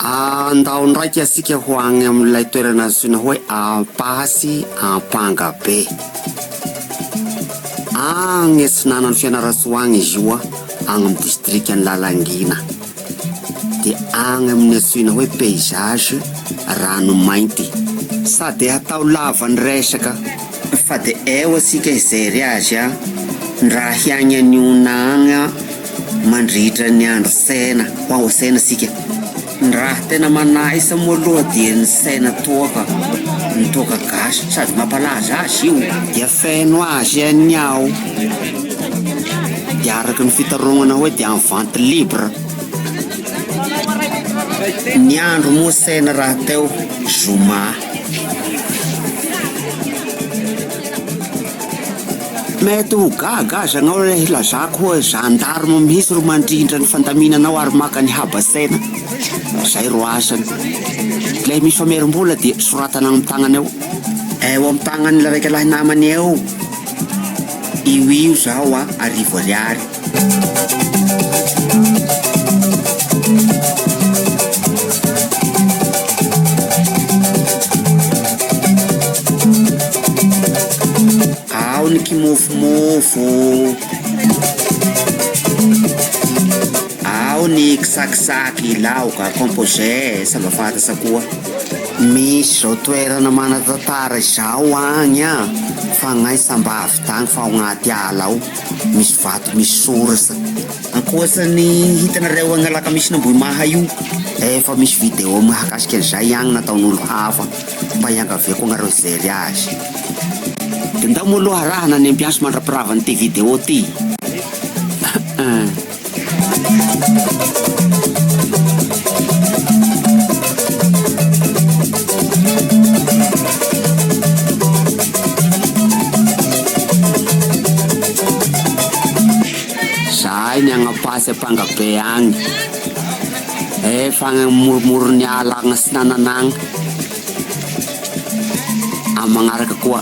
Andao ndraiky asika ho agny amin'ilay toerana antsoina hoe Ampasy Ampangabe. Agny Antsinanana Fianarantsoa agny izy io agny amin'ny district-ny Lalangina. De agny amin'ny antsoina hoe paysage Ranomainty. Sady atao lava ny resaka fa de eo asika izery azy raha hiagny aniona agny mandritra ny andro sena ho ao sena asika. Raha tena manaisa moa aloha dia ny saina toaka, ny toaka gasy sady mampalaza azy io dia feno azy any ao. Dia araky ny fitarognana hoe dia en vente libre. Ny andro moa saina raha teo zoma. Mety ho gaga aza anao le lazako hoe gendarme mihitsy ro mandrindra ny fandaminanao ary maka ny habasena. Zay ro asany. Le misy famerim-bola dia soratana amin'ny tagnany eo. Eo amin'ny tagnany raiky lahy namany eo. Io zao arivo ariary. Ao ny kimofomofo. Ao ny kisakisaky, laoka, composé, salafata koa. Misy zao toerana manan-tantara zao agny fa gnahy sambavy tagny fa ao agnaty ala ao. Misy vato misy sorasa. Ankoatsany hitanareo agny Alakamisy Ambohimaha io, efa misy vidéo mahakasika an'izay agny nataon'olo hafa mba hiangaviako anareo zery azy. De ndao moa aloha raha na ny ambiansy mandrapirava ny ty vidéo ty. Zay ny Ampasy Ampangabe agny. Efa agny moromoron'ny ala agny Antsinanana agny. Magnaraka koa